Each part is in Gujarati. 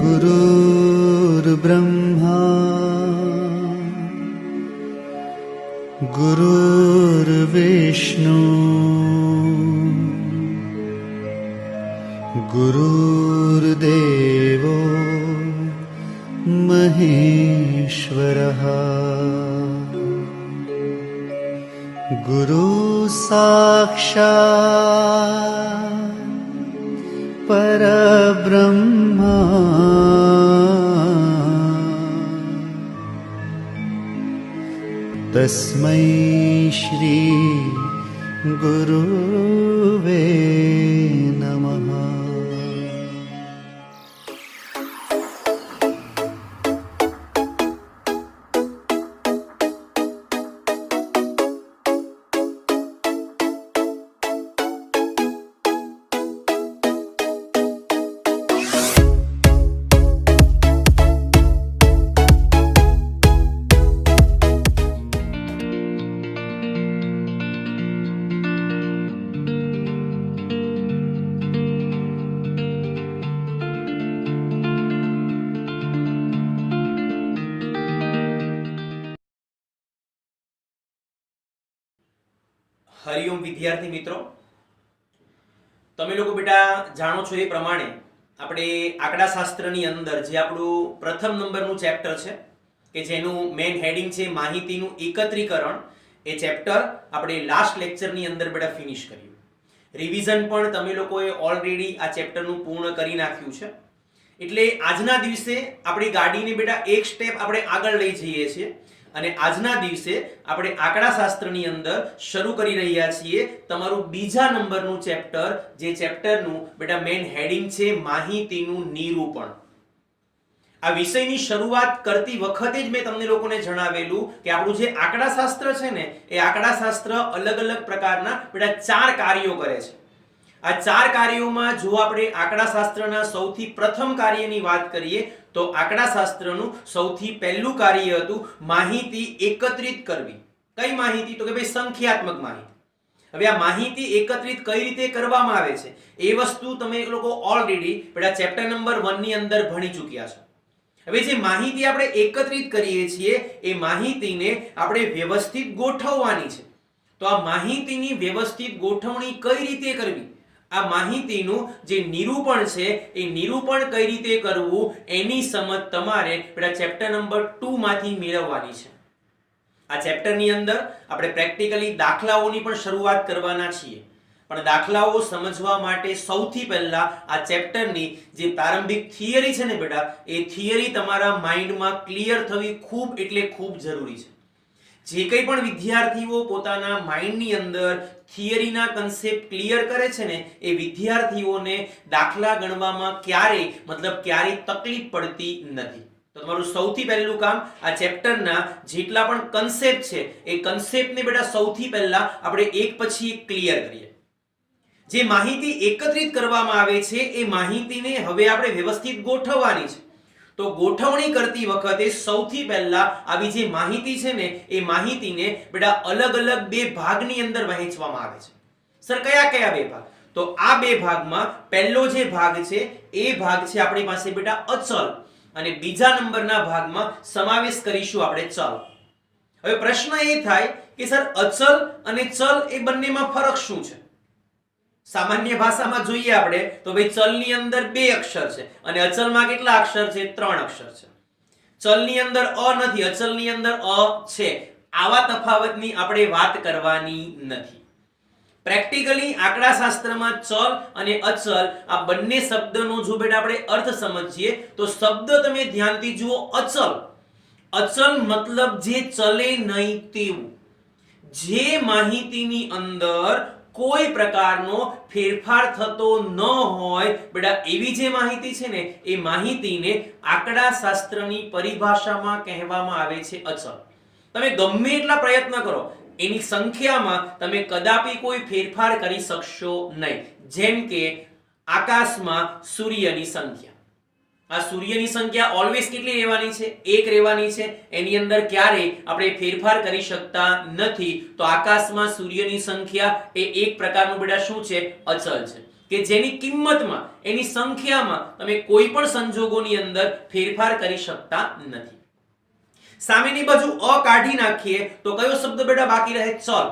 गुरुर्ब्रह्मा गुरुर्विष्णु गुरुर्देवो महेश्वरः गुरु साक्षात् परब्रह्मा तस्मै श्री गुरुवे नमः। હરિઓમ વિદ્યાર્થી મિત્રો, તમે લોકો બેટા જાણો છો એ પ્રમાણે આપણે આંકડાશાસ્ત્રની અંદર જે આપણું પ્રથમ નંબરનું ચેપ્ટર છે કે જેનું મેઇન હેડિંગ છે માહિતીનું એકત્રીકરણ, એ ચેપ્ટર આપણે લાસ્ટ લેક્ચરની અંદર બેટા ફિનિશ કર્યું. રિવિઝન પણ તમે લોકોએ ઓલરેડી આ ચેપ્ટરનું પૂર્ણ કરી નાખ્યું છે. એટલે આજના દિવસે આપણી ગાડીને બેટા એક સ્ટેપ આપણે આગળ લઈ જઈએ છીએ અને આજના દિવસે આપણે આંકડાશાસ્ત્રની અંદર શરૂ કરી રહ્યા છીએ તમારું બીજા નંબરનું ચેપ્ટર, જે ચેપ્ટરનું બેટા મેઇન હેડિંગ છે માહિતીનું નિરૂપણ. આ વિષયની શરૂઆત કરતી વખતે જ મેં તમને લોકોને જણાવેલું કે આપણું જે આંકડાશાસ્ત્ર છે ને, એ આંકડાશાસ્ત્ર અલગ અલગ પ્રકારના બેટા 4 કાર્યો કરે છે. આ 4 કાર્યોમાં જો આપણે આંકડાશાસ્ત્રના સૌથી પ્રથમ કાર્યની વાત કરીએ તો આંકડાશાસ્ત્રનું સૌથી પહેલું કાર્ય હતું માહિતી એકત્રિત કરવી. કઈ માહિતી? તો કે ભાઈ સંખ્યાત્મક માહિતી. હવે આ માહિતી એકત્રિત કઈ રીતે કરવામાં આવે છે એ વસ્તુ તમે લોકો ઓલરેડી બેટા ચેપ્ટર નંબર 1 ની અંદર ભણી ચૂક્યા છો. હવે જે માહિતી આપણે એકત્રિત કરીએ છીએ એ માહિતીને આપણે વ્યવસ્થિત ગોઠવવાની છે. તો આ માહિતીની વ્યવસ્થિત ગોઠવણી કઈ રીતે કરવી, આ માહિતીનું જે નિરૂપણ છે એ નિરૂપણ કઈ રીતે કરવું એની સમજ તમારે બેટા ચેપ્ટર નંબર 2 માંથી મેળવવાની છે. આ ચેપ્ટરની અંદર આપણે પ્રેક્ટિકલી દાખલાઓની પણ શરૂઆત કરવાના છીએ. પણ દાખલાઓ સમજવા માટે સૌથી પહેલા આ ચેપ્ટરની જે પ્રારંભિક થિયરી છે ને બેટા, એ થિયરી તમારા માઇન્ડમાં ક્લિયર થવી ખૂબ એટલે ખૂબ જરૂરી છે. જે કંઈ પણ વિદ્યાર્થીઓ પોતાના માઇન્ડની અંદર થિયરીના કન્સેપ્ટ ક્લિયર કરે છે ને, એ વિદ્યાર્થીઓને દાખલા ગણવામાં ક્યારેય તકલીફ પડતી નથી. તો તમારું સૌથી પહેલું કામ આ ચેપ્ટરના જેટલા પણ કન્સેપ્ટ છે એ કન્સેપ્ટને બેટા સૌથી પહેલા આપણે એક પછી એક ક્લિયર કરીએ. જે માહિતી એકત્રિત કરવામાં આવે છે એ માહિતીને હવે આપણે વ્યવસ્થિત ગોઠવવાની છે. તો ગોઠવણી કરતી વખતે સૌથી પહેલા આવી જે માહિતી છે ને, એ માહિતીને બેટા અલગ અલગ 2 ભાગની અંદર વહેંચવામાં આવે છે. સર કયા કયા 2 ભાગ? તો આ 2 ભાગમાં પહેલો જે ભાગ છે એ ભાગ છે આપણી પાસે બેટા અચલ, અને બીજા નંબરના ભાગમાં સમાવેશ કરીશું આપણે ચલ. હવે પ્રશ્ન એ થાય કે સર અચલ અને ચલ એ બંનેમાં ફરક શું છે? સામાન્ય ભાષામાં જોઈએ આપણે તો ભાઈ ચલની અંદર 2 અક્ષર છે અને અચલમાં કેટલા અક્ષર છે? 3 અક્ષર છે. ચલની અંદર અ નથી, અચલની અંદર અ છે. આવા તફાવતની આપણે વાત કરવાની નથી. પ્રેક્ટિકલી આંકડાશાસ્ત્રમાં ચલ અને અચલ આ બંને શબ્દનો જો બેટા આપણે અર્થ સમજીએ તો શબ્દ તમે ધ્યાનથી જુઓ, અચલ. અચલ મતલબ જે ચલે નહીં તેવું, જે માહિતીની અંદર કોઈ પ્રકારનો ફેરફાર થતો ન હોય બેટા, એવી જે માહિતી છે ને, એ માહિતીને આંકડાશાસ્ત્રની પરિભાષામાં કહેવામાં આવે છે અચલ. તમે ગમે એટલા પ્રયત્ન કરો, એની સંખ્યામાં તમે કદાપી કોઈ ફેરફાર કરી શકશો નહીં. જેમ કે આકાશમાં સૂર્યની સંખ્યા. આ સૂર્યની સંખ્યા ઓલવેઝ કેટલી રહેવાની છે? 1 રહેવાની છે. એની અંદર ક્યારેય આપણે ફેરફાર કરી શકતા નથી. તો આકાશમાં સૂર્યની સંખ્યા એ એક પ્રકારનું બેટા શું છે? અચલ છે, કે જેની કિંમતમાં, એની સંખ્યામાં તમે કોઈ પણ સંજોગોની અંદર ફેરફાર કરી શકતા નથી. સામેની બાજુ અ કાઢી નાખીએ તો કયો શબ્દ બેટા બાકી રહે? ચલ.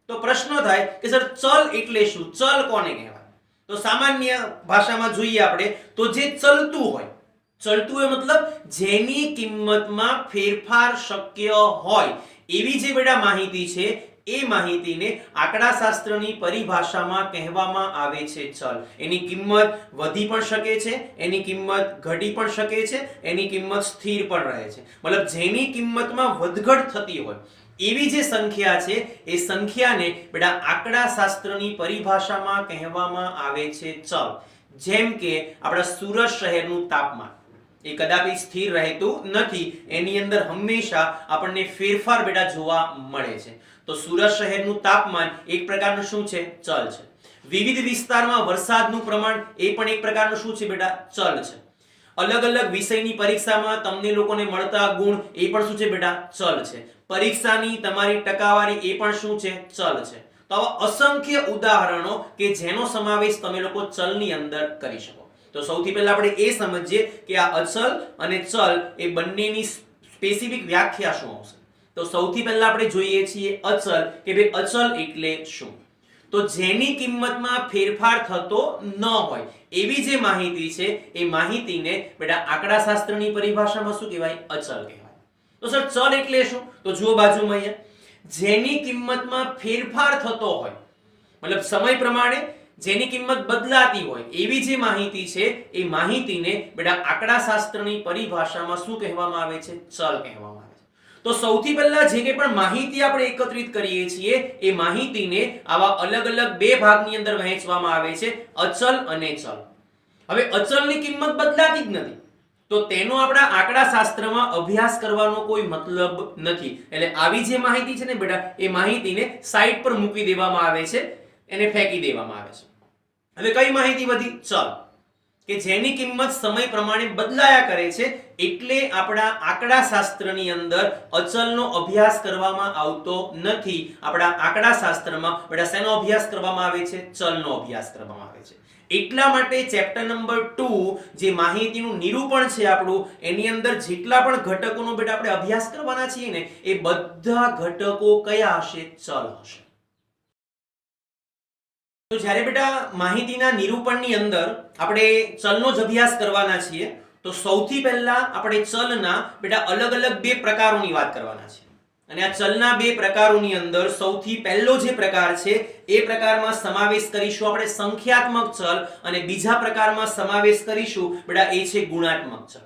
તો પ્રશ્ન થાય કે સર ચલ એટલે શું? ચલ કોને કહેવાય? તો સામાન્ય ભાષામાં જોઈએ આપણે તો જે ચલતું હોય, ચલતું હોય મતલબ જેની કિંમતમાં ફેરફાર શક્ય હોય એવી જે બેટા માહિતી છે એ માહિતીને આંકડાશાસ્ત્રની પરિભાષામાં કહેવામાં આવે છે ચલ. એની કિંમત વધી પણ શકે છે, એની કિંમત ઘટી પણ શકે છે, એની કિંમત સ્થિર પણ રહે છે. મતલબ જેની કિંમતમાં વધઘટ થતી હોય એવી જે સંખ્યા છે એ સંખ્યાને બેટા આંકડાશાસ્ત્રની પરિભાષામાં કહેવામાં આવે છે ચલ. જેમ કે આપણા સુરત શહેરનું તાપમાન એ કદાપી સ્થિર રહેતું નથી, એની અંદર હંમેશા આપણને ફેરફાર બેટા જોવા મળે છે. તો સુરત શહેરનું તાપમાન એક પ્રકારનું શું છે? ચલ છે. વિવિધ વિસ્તારમાં વરસાદનું પ્રમાણ એ પણ એક પ્રકારનું શું છે બેટા? ચલ છે. અલગ અલગ વિષયની પરીક્ષામાં તમને લોકોને મળતા ગુણ એ પણ શું છે બેટા? ચલ છે. પરીક્ષાની તમારી ટકાવારી એ પણ શું છે? ચલ છે. તો આવા અસંખ્ય ઉદાહરણો કે જેનો સમાવેશ તમે લોકો ચલની અંદર કરી શકો. તો સૌથી પહેલા આપણે એ સમજીએ કે આ અચલ અને ચલ એ બંનેની સ્પેસિફિક વ્યાખ્યા શું આવશે. તો સૌથી પહેલા આપણે જોઈએ છીએ અચલ, કે ભાઈ અચલ એટલે શું? તો જેની કિંમતમાં ફેરફાર થતો ન હોય એવી જે માહિતી છે એ માહિતીને બેટા આંકડાશાસ્ત્રની પરિભાષામાં શું કહેવાય? અચલ કહેવાય. તો સર ચલ એટલે શું? તો જુઓ બાજુમાં અહીંયા, જેની કિંમતમાં ફેરફાર થતો હોય, મતલબ સમય પ્રમાણે જેની કિંમત બદલાતી હોય એવી જે માહિતી છે એ માહિતીને બેટા આંકડાશાસ્ત્રની પરિભાષામાં શું કહેવામાં આવે છે? ચલ કહેવામાં આવે છે. તો સૌથી પહેલા જે કે પણ માહિતી આપણે એકત્રિત કરીએ છીએ એ માહિતીને આવા અલગ અલગ બે ભાગની અંદર વહેંચવામાં આવે છે, અચલ અને ચલ. હવે અચલની કિંમત બદલાતી જ નથી તો તેનો આપણા આંકડાશાસ્ત્રમાં અભ્યાસ કરવાનો કોઈ મતલબ નથી. એટલે આવી જે માહિતી છે ને બેટા એ માહિતીને સાઈડ પર મૂકી દેવામાં આવે છે, એને ફેંકી દેવામાં આવે છે. હવે કઈ માહિતી વધી? ચલ, કે જેની કિંમત સમય પ્રમાણે બદલાયા કરે છે, એટલે આપણા આંકડાશાસ્ત્રની અંદર અચલનો અભ્યાસ કરવામાં આવતો નથી. આપણા આંકડાશાસ્ત્રમાં બેટા શેનો અભ્યાસ કરવામાં આવે છે? ચલનો અભ્યાસ કરવામાં આવે છે. એટલા માટે ચેપ્ટર નંબર 2 જે માહિતીનું નિરૂપણ છે આપણું, એની અંદર જેટલા પણ ઘટકોનો બેટા આપણે અભ્યાસ કરવાના છીએ ને એ બધા ઘટકો કયા હશે? ચલ હશે. તો જ્યારે બેટા માહિતીના નિરૂપણની અંદર આપણે ચલનો જ અભ્યાસ કરવાના છીએ તો સૌથી પહેલા આપણે ચલના બેટા અલગ અલગ બે પ્રકારોની વાત કરવાના છે. અને આ ચલના બે પ્રકારોની અંદર સૌથી પહેલો જે પ્રકાર છે એ પ્રકારમાં સમાવેશ કરીશું આપણે સંખ્યાત્મક ચલ, અને બીજા પ્રકારમાં સમાવેશ કરીશું બેટા એ છે ગુણાત્મક ચલ.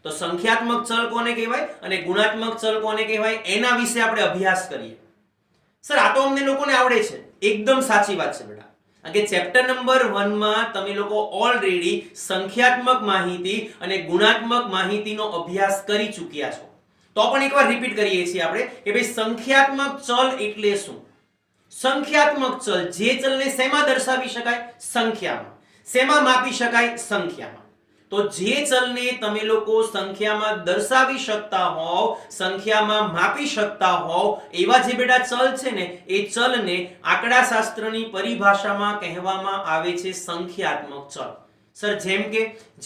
તો સંખ્યાત્મક ચલ કોને કહેવાય અને ગુણાત્મક ચલ કોને કહેવાય એના વિશે આપણે અભ્યાસ કરીએ. સર આ તો અમને લોકોને આવડે છે. એકદમ સાચી વાત છે બેટા, કે ચેપ્ટર નંબર 1 માં તમે લોકો ઓલરેડી સંખ્યાત્મક માહિતી અને ગુણાત્મક માહિતીનો અભ્યાસ કરી ચૂક્યા છો. તો પણ એકવાર રિપીટ કરીએ છીએ આપણે કે ભાઈ સંખ્યાત્મક ચલ એટલે શું? સંખ્યાત્મક ચલ જે ચલને શેમાં દર્શાવી શકાય? સંખ્યામાં. શેમાં માપી શકાય? સંખ્યામાં. તો જે ચલને તમે લોકો સંખ્યામાં દર્શાવી શકતા હોવ, સંખ્યામાં માપી શકતા હોવ એવા જે બેટા ચલ છે ને એ ચલને આંકડાશાસ્ત્રની પરિભાષામાં કહેવામાં આવે છે સંખ્યાત્મક ચલ. સર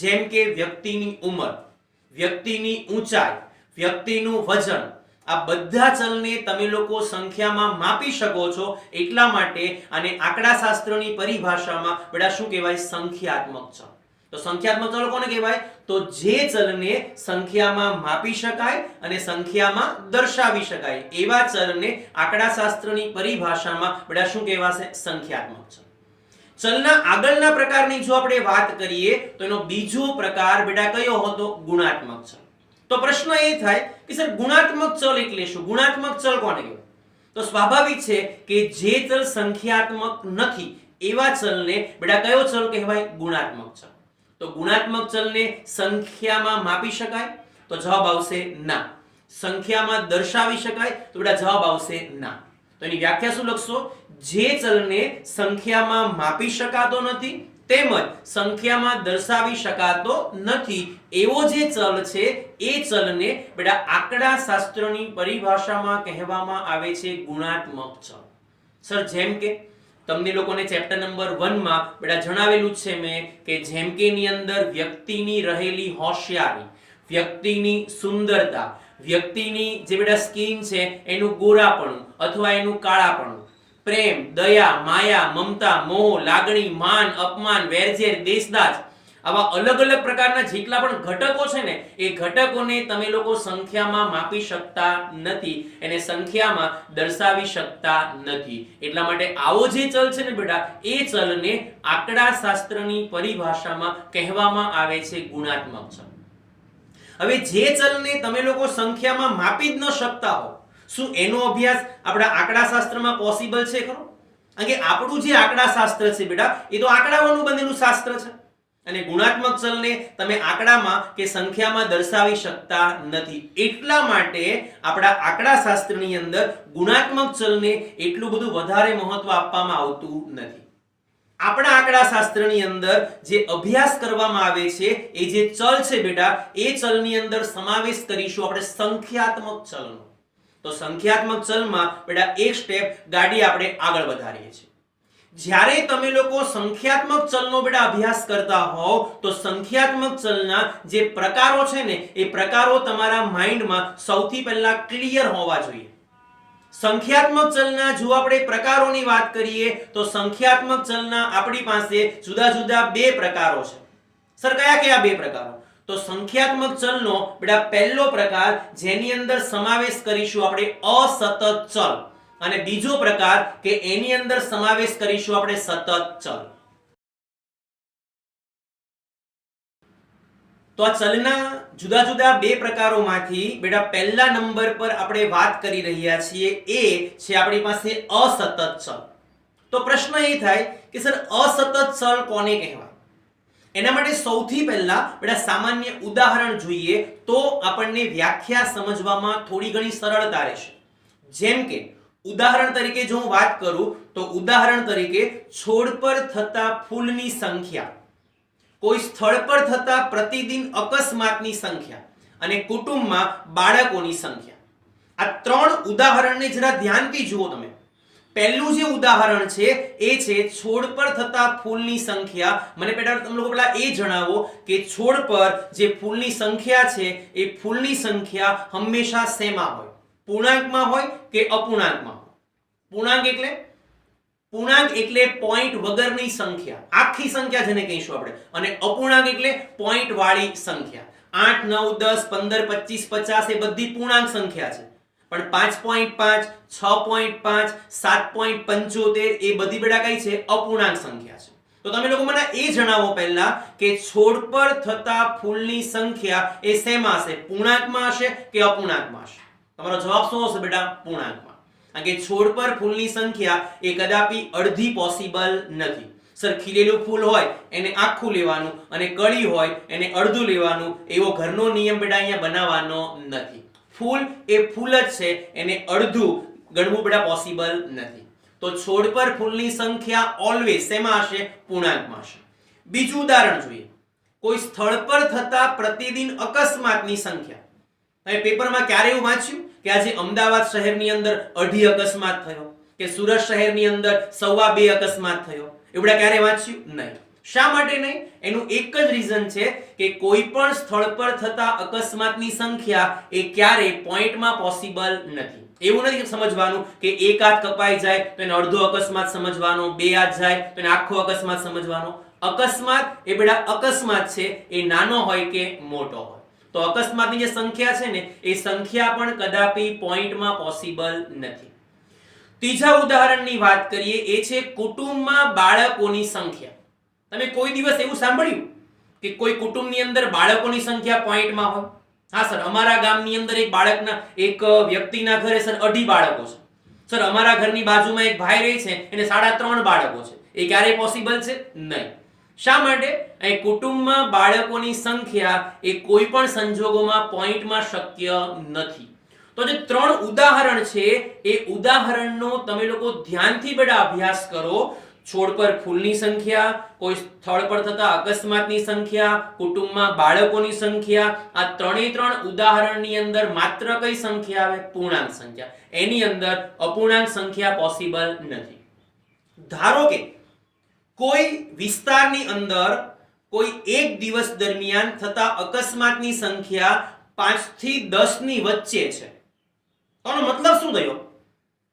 જેમ કે વ્યક્તિની ઉંમર, વ્યક્તિની ઊંચાઈ, વ્યક્તિનું વજન, આ બધા ચલને તમે લોકો સંખ્યામાં માપી શકો છો. એટલા માટે આને આંકડાશાસ્ત્રની પરિભાષામાં બેટા શું કહેવાય? સંખ્યાત્મક ચલ. તો સંખ્યાત્મક ચલ કોને કહેવાય? તો જે ચલને સંખ્યામાં માપી શકાય અને સંખ્યામાં દર્શાવી શકાય એવા ચલને આંકડાશાસ્ત્રની પરિભાષામાં બેટા શું કહેવાશે? સંખ્યાત્મક ચલ. ચલના આગળના પ્રકારની જો આપણે વાત કરીએ તો એનો બીજો પ્રકાર બેટા કયો હતો? ગુણાત્મક ચલ. તો પ્રશ્ન એ થાય કે સર ગુણાત્મક ચલ એટલે શું? ગુણાત્મક ચલ કોને કહેવાય? તો સ્વાભાવિક છે કે જે ચલ સંખ્યાત્મક નથી એવા ચલને બેટા કયો ચલ કહેવાય? ગુણાત્મક ચલ. તો ગુણાત્મક ચલને સંખ્યામાં માપી શકાય? તો જવાબ આવશે ના. સંખ્યામાં દર્શાવી શકાય? તો બેટા જવાબ આવશે ના. તો એની વ્યાખ્યા શું લખશો? જે ચલને સંખ્યામાં માપી શકાતો નથી તેમજ સંખ્યામાં દર્શાવી શકાતો નથી એવો જે ચલ છે એ ચલને બેટા આંકડા શાસ્ત્રની પરિભાષામાં કહેવામાં આવે છે ગુણાત્મક ચલ. સર જેમ કે તમને લોકોને ચેપ્ટર નંબર 1 માં બેટા જણાવેલું છે મેં કે જેમ કે ની અંદર વ્યક્તિની રહેલી હોશિયારી, વ્યક્તિની સુંદરતા, વ્યક્તિની જે બેટા સ્કિન છે એનું ગોરાપણું અથવા એનું કાળાપણું, પ્રેમ, દયા, માયા, મમતા, મોહ, લાગણી, માન, અપમાન, વેરઝેર, દેશદાજ, આવા અલગ અલગ પ્રકારના જેટલા પણ ઘટકો છે ને એ ઘટકોને તમે લોકો સંખ્યામાં માપી શકતા નથી, એને સંખ્યામાં દર્શાવી શકતા નથી. એટલા માટે આવો જે ચલ છે ને બેટા એ ચલને આંકડા શાસ્ત્રની પરિભાષામાં કહેવામાં આવે છે ગુણાત્મક ચલ. હવે જે ચલને તમે લોકો સંખ્યામાં માપી જ ન શકતા હો, શું એનો અભ્યાસ આપણા આંકડા શાસ્ત્રમાં પોસિબલ છે ખરો? કારણ કે આપણું જે આંકડા શાસ્ત્ર છે બેટા એ તો આંકડાઓનું બનેલું શાસ્ત્ર છે અને ગુણાત્મક ચલને તમે આંકડામાં કે સંખ્યામાં દર્શાવી શકતા નથી. એટલા માટે આપણા આંકડા શાસ્ત્રની અંદર ગુણાત્મક ચલને એટલું બધું વધારે મહત્વ આપવામાં આવતું નથી. આપણા આંકડા શાસ્ત્રની અંદર જે અભ્યાસ કરવામાં આવે છે એ જે ચલ છે બેટા એ ચલની અંદર સમાવેશ કરીશું આપણે સંખ્યાત્મક ચલનો. તો સંખ્યાત્મક ચલમાં બેટા એક સ્ટેપ ગાડી આપણે આગળ વધારીએ છીએ. જ્યારે તમે લોકો સંખ્યાત્મક ચલનો બેટા અભ્યાસ કરતા હોવ તો સંખ્યાત્મક ચલના જે પ્રકારો છે ને એ પ્રકારો તમારા માઇન્ડમાં સૌથી પહેલા ક્લિયર હોવા જોઈએ. સંખ્યાત્મક ચલના જો આપણે પ્રકારોની વાત કરીએ તો સંખ્યાત્મક ચલના આપણી પાસે જુદા જુદા બે પ્રકારો છે. સર કયા કયા બે પ્રકારો? તો સંખ્યાત્મક ચલનો બેટા પહેલો પ્રકાર જેની અંદર સમાવેશ કરીશું આપણે અસતત ચલ અને બીજો પ્રકાર કે એની અંદર સમાવેશ કરીશું આપણે સતત ચલ. તો આ ચલના જુદા જુદા બે પ્રકારોમાંથી બેટા પહેલા નંબર પર આપણે વાત કરી રહ્યા છીએ એ છે આપણી પાસે અસતત ચલ. તો પ્રશ્ન એ થાય કે સર અસતત ચલ કોને કહેવાય? એના માટે સૌથી પહેલા બેટા સામાન્ય ઉદાહરણ જોઈએ તો આપણને વ્યાખ્યા સમજવામાં થોડી ઘણી સરળતા રહેશે. જેમ કે ઉદાહરણ તરીકે જો હું વાત કરું તો ઉદાહરણ તરીકે છોડ પર થતા ફૂલની સંખ્યા, કોઈ સ્થળ પર થતા પ્રતિદિન અકસ્માતની સંખ્યા અને કુટુંબમાં બાળકોની સંખ્યા. આ ત્રણ ઉદાહરણને જરા ધ્યાનથી જુઓ તમે. પહેલું જે ઉદાહરણ છે એ છે છોડ પર થતા ફૂલની સંખ્યા. મને તમે લોકો પહેલા એ જણાવો કે છોડ પર જે ફૂલની સંખ્યા છે એ ફૂલની સંખ્યા હંમેશા શેમાં હોય? પૂર્ણાંકમાં હોય કે અપૂર્ણાંકમાં હોય? પૂર્ણાંક એટલે પોઈન્ટ વગરની સંખ્યા, આખી સંખ્યા જેને કહીશું આપણે, અને અપૂર્ણાંક એટલે પોઈન્ટ વાળી સંખ્યા. 8 9 10 15 25 50 એ બધી પૂર્ણાંક સંખ્યા છે. પણ 5.5 6.5 7.75 એ બધી બેડા કઈ છે? અપૂર્ણાંક સંખ્યા છે. તો તમે લોકો મને એ જણાવો પહેલા કે છોડ પર થતા ફૂલની સંખ્યા એ શેમાં હશે? પૂર્ણાંકમાં હશે કે અપૂર્ણાંકમાં હશે? તમારો જવાબ શું હશે બેટા? પૂર્ણાંકમાં. કારણ કે છોડ પર ફૂલની સંખ્યા એ કદાપી અડધી પોસિબલ નથી. સર ખીલેલું ફૂલ હોય એને આખું લેવાનું અને કળી હોય એને અડધું લેવાનું એવો ઘરનો નિયમ બેટા અહીંયા બનાવવાનો નથી. ફૂલ એ ફૂલ જ છે, એને અડધું ગણવું બેટા પોસિબલ નથી. તો છોડ પર ફૂલની સંખ્યા ઓલવેઝ શેમાં હશે? પૂર્ણાંકમાં હશે. બીજું ઉદાહરણ જોઈએ. કોઈ સ્થળ પર થતા પ્રતિદિન અકસ્માતની સંખ્યા. તમે પેપરમાં ક્યારે એવું વાંચ્યું કે આજે અમદાવાદ શહેરની અંદર 2.5 અકસ્માત થયો કે સુરત શહેરની અંદર 2.25 અકસ્માત થયો? એવું ક્યારે વાંચ્યું? નહીં. શા માટે નહીં? એનું એક જ રીઝન છે કે કોઈ પણ સ્થળ પર થતા અકસ્માતની સંખ્યા એ ક્યારે પોઈન્ટમાં પોસિબલ નથી. એવું નથી સમજવાનું કે એક હાથ કપાઈ જાય તો એને અડધો અકસ્માત સમજવાનો, બે હાથ જાય તો એને આખો અકસ્માત સમજવાનો. અકસ્માત એ બેટા અકસ્માત છે, એ નાનો હોય કે મોટો હોય. તો અકસ્માતની જે સંખ્યા છે ને એ સંખ્યા પણ કદાપી પોઈન્ટમાં પોસિબલ નથી. ત્રીજા ઉદાહરણની વાત કરીએ એ છે કુટુંબમાં બાળકોની સંખ્યા. તમે કોઈ દિવસ એવું સાંભળ્યું કે કોઈ કુટુંબની અંદર બાળકોની સંખ્યા પોઈન્ટમાં હોય? હા સર, અમારા ગામની અંદર એક વ્યક્તિના ઘરે સર 2.5 બાળકો છે. સર અમારા ઘરની બાજુમાં એક ભાઈ રહે છે એને 3.5 બાળકો છે. એ ક્યારે પોસિબલ છે? નહીં. શા માટે? અહીં કુટુંબમાં બાળકોની સંખ્યા એ કોઈ પણ સંજોગોમાં પોઈન્ટમાં શક્ય નથી. તો જે 3 ઉદાહરણ છે એ ઉદાહરણનો તમે લોકો ધ્યાનથી બેટા અભ્યાસ કરો છોડ પર ફૂલની સંખ્યા, કોઈ સ્થળ પર થતા અકસ્માતની સંખ્યા, કુટુંબમાં બાળકોની સંખ્યા, આ ત્રણ ઉદાહરણની અંદર માત્ર કઈ સંખ્યા આવે? પૂર્ણાંક સંખ્યા. એની અંદર અપૂર્ણાંક સંખ્યા પોસિબલ નથી. ધારો કે કોઈ વિસ્તારની અંદર કોઈ એક દિવસ દરમિયાન થતા અકસ્માતની સંખ્યા 5 થી 10 ની વચ્ચે છે. આનો મતલબ શું થયો?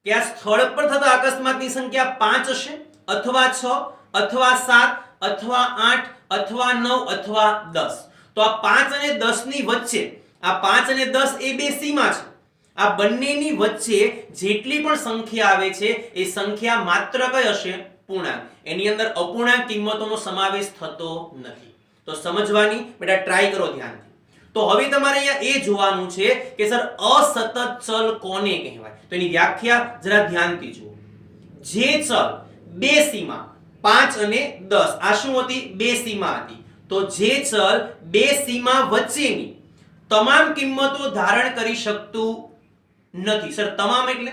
કે આ સ્થળ પર થતા અકસ્માતની સંખ્યા 5 હશે, અથવા 6, અથવા 7, અથવા 8, અથવા 9, અથવા 10. તો આ 5 અને 10 ની વચ્ચે, આ 5 અને 10 એ બે સીમા છે. આ બંનેની વચ્ચે જેટલી પણ સંખ્યા આવે છે એ સંખ્યા માત્ર કઈ હશે? પૂર્ણાંક. એની અંદર અપૂર્ણાંક કિંમતોનો સમાવેશ થતો નથી. તો સમજવાની બેટા ટ્રાય કરો ધ્યાનથી. તો હવે તમારે અહીંયા એ જોવાનું છે કે સર અસતત ચલ કોને કહેવાય? તો એની વ્યાખ્યા જરા ધ્યાનથી જુઓ. જે ચલ બે સીમા 5 અને 10, આ શું હતી? બે સીમા હતી. તો જે ચલ બે સીમા વચ્ચેની તમામ કિંમતો ધારણ કરી શકતું નથી. સર તમામ એટલે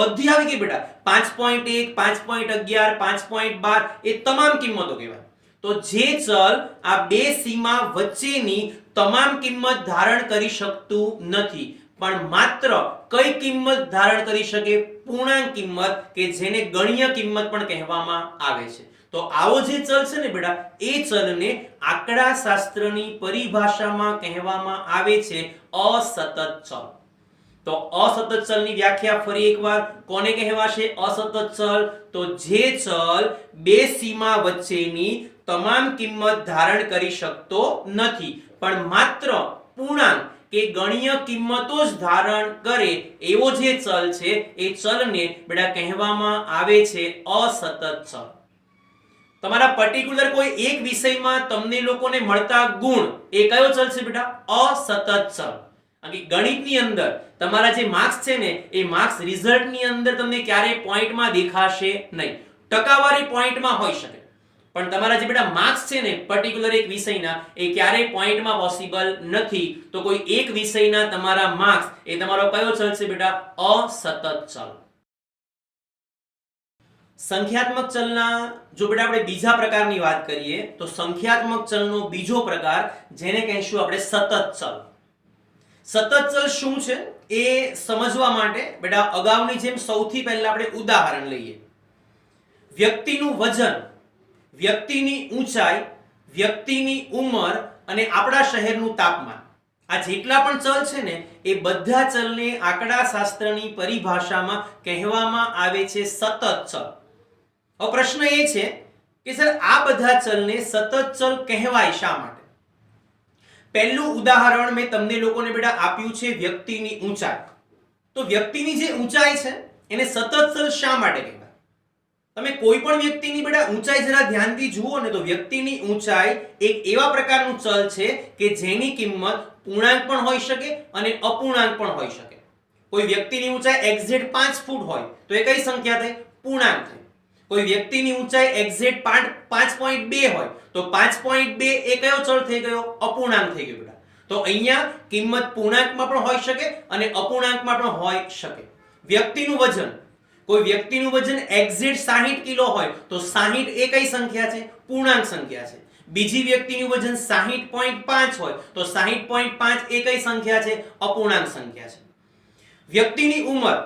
બધી આવી ગઈ બેટા. 5.1, 5.11, 5.12 એ તમામ કિંમતો કહેવાય. તો જે ચલ આ બે સીમા વચ્ચેની તમામ કિંમત ધારણ કરી શકતું નથી, પણ માત્ર કઈ કિંમત ધારણ કરી શકે? પૂર્ણાંક કિંમત, કે જેને ગણ્ય કિંમત પણ કહેવામાં આવે છે. તો આવો જે ચલ છે ને બેટા, એ ચલને આંકડાશાસ્ત્રની પરિભાષામાં કહેવામાં આવે છે અસતત ચલ. તો અસતત ચલની વ્યાખ્યા ફરી એકવાર કોને કહેવાશે? અસતત ચલ તો જે ચલ બે સીમા વચ્ચેની તમામ કિંમત ધારણ કરી શકતો નથી, પણ માત્ર પૂર્ણાંક કે ગણ્ય કિંમતો જ ધારણ કરે એવો જે ચલ છે એ ચલને બેટા કહેવામાં આવે છે અસતત ચલ. તમારા પર્ટિક્યુલર કોઈ એક વિષયમાં તમને લોકોને મળતા ગુણ એ કયો ચલ છે બેટા? અસતત ચલ. ગણિતની અંદર તમારા જે માર્ક્સ છે ને એ માર્ક્સ રિઝલ્ટની અંદર તમને ક્યારેય પોઈન્ટમાં દેખાશે નહીં. ટકાવારી પોઈન્ટમાં હોઈ શકે, પણ તમારા જે બેટા માર્ક્સ છે ને પર્ટિક્યુલર એક વિષયના એ ક્યારેય પોઈન્ટમાં પોસિબલ નથી. તો કોઈ એક વિષયના તમારા માર્ક્સ એ તમારો કયો ચલ છે બેટા? અસતત ચલ. સંખ્યાત્મક ચલના જો બેટા આપણે બીજા પ્રકારની વાત કરીએ તો સંખ્યાત્મક ચલનો બીજો પ્રકાર જેને કહીશું આપણે સતત ચલ. સતત ચલ શું છે એ સમજવા માટે બેટા અગાઉની જેમ સૌથી પહેલા આપણે ઉદાહરણ લઈએ. વ્યક્તિનું વજન, વ્યક્તિની ઊંચાઈ, વ્યક્તિની ઉંમર અને આપણા શહેરનું તાપમાન, આ જેટલા પણ ચલ છે ને એ બધા ચલને આંકડાશાસ્ત્રની પરિભાષામાં કહેવામાં આવે છે સતત ચલ. હવે પ્રશ્ન એ છે કે સર આ બધા ચલને સતત ચલ કહેવાય શા માટે? પહેલું ઉદાહરણ મેં તમને લોકોને બેટા આપ્યું છે વ્યક્તિની ઊંચાઈ. તો વ્યક્તિની જે ઊંચાઈ છે એને સતત ચલ શા માટે કહેવાય? તમે કોઈ પણ વ્યક્તિની બેટા ઊંચાઈ જરા ધ્યાનથી જુઓ ને તો વ્યક્તિની ઊંચાઈ એક એવા પ્રકારનું ચલ છે કે જેની કિંમત પૂર્ણાંક પણ હોઈ શકે અને અપૂર્ણાંક પણ હોઈ શકે. કોઈ વ્યક્તિની ઊંચાઈ એક્ઝેક્ટ 5 ફૂટ હોય તો એ કઈ સંખ્યા થઈ? પૂર્ણાંક થઈ. કોઈ વ્યક્તિની ઊંચાઈ એક્ઝેક્ટ 5.2 હોય તો 5.2 એ કયો ચલ થઈ ગયો? અપૂર્ણાંક થઈ ગયો બેટા. તો અહીંયા કિંમત પૂર્ણાંકમાં પણ હોઈ શકે અને અપૂર્ણાંકમાં પણ હોઈ શકે. વ્યક્તિનું વજન, કોઈ વ્યક્તિનું વજન એક્ઝેક્ટ 60 કિલો હોય તો 60 એ કઈ સંખ્યા છે? પૂર્ણાંક સંખ્યા છે. બીજી વ્યક્તિનું વજન 60.5 હોય તો 60.5 એ કઈ સંખ્યા છે? અપૂર્ણાંક સંખ્યા છે. વ્યક્તિની ઉંમર,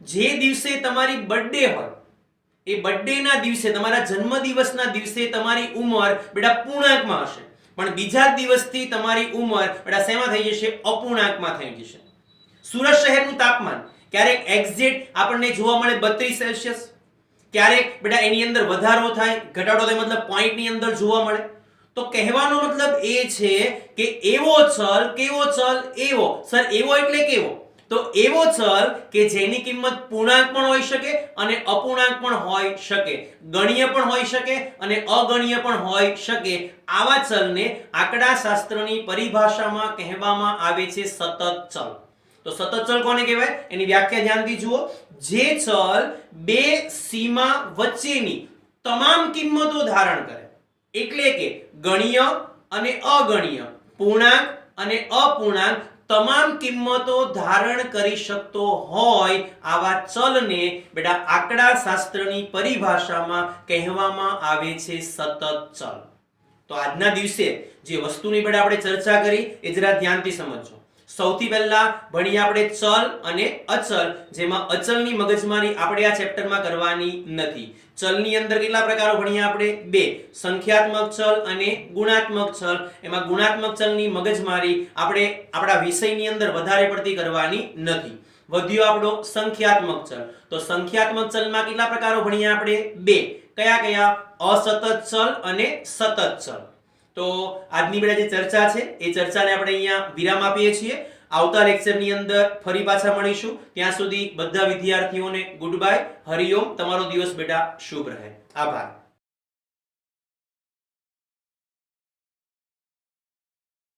જે દિવસે તમારી બર્થડે હોય એ બર્થડે ના દિવસે, તમારા જન્મદિવસના દિવસે તમારી ઉંમર બેટા પૂર્ણાંકમાં હશે, પણ બીજા દિવસથી તમારી ઉંમર બેટા શેમાં થઈ જશે? અપૂર્ણાંકમાં થઈ જશે. સુરત શહેરનું તાપમાન ક્યારેક એક્ઝેક્ટ આપણને જોવા મળે 32 સેલ્સિયસ, ક્યારેક બેટા એની અંદર વધારો થાય, ઘટાડો થાય, મતલબ પોઈન્ટની અંદર જોવા મળે. તો કહેવાનો મતલબ એ છે કે એવો ચલ, કેવો ચલ? એવો. સર એવો એટલે કેવો? તો એવો ચલ કે જેની કિંમત પૂર્ણાંક પણ હોઈ શકે અને અપૂર્ણાંક પણ હોઈ શકે, ગણ્ય પણ હોઈ શકે અને અગણ્ય પણ હોઈ શકે. આવા ચલને આંકડાશાસ્ત્રની પરિભાષામાં કહેવામાં આવે છે સતત ચલ. તો સતત ચલ કોને કહેવાય? એની વ્યાખ્યા ધ્યાનથી જુઓ. જે ચલ બે સીમા વચ્ચેની તમામ કિંમતો ધારણ કરે, એટલે કે ગણ્ય અને અગણ્ય, પૂર્ણાંક અને અપૂર્ણાંક તમામ કિંમતો ધારણ કરી શકતો હોય આવા ચલને બેટા આંકડા શાસ્ત્રની પરિભાષામાં કહેવામાં આવે છે સતત ચલ. તો આજના દિવસે જે વસ્તુની બેટા આપણે ચર્ચા કરી એ જરા ધ્યાનથી સમજજો. સૌથી પહેલા ભણીએ આપણે ચલ અને અચલ, જેમાં અચલની મગજમારી આપણે આ ચેપ્ટરમાં કરવાની નથી. ચલની અંદર કેટલા પ્રકારો ભણીએ આપણે? બે, સંખ્યાત્મક ચલ અને ગુણાત્મક ચલ. એમાં ગુણાત્મક ચલની મગજમારી આપણે આપણા વિષયની અંદર વધારે પડતી કરવાની નથી. વધ્યો આપણો સંખ્યાત્મક ચલ. તો સંખ્યાત્મક ચલમાં કેટલા પ્રકારો ભણીએ આપણે? બે. કયા કયા? અસતત ચલ અને સતત ચલ. તો આજની બેટા જે ચર્ચા છે એ ચર્ચાને આપણે અહીંયા વિરામ આપીએ છીએ. આવતા લેક્ચરની અંદર ફરી પાછા મળીશું. ત્યાં સુધી બધા વિદ્યાર્થીઓને ગુડ બાય. હરિઓમ. તમારો દિવસ બેટા શુભ રહે. આભાર.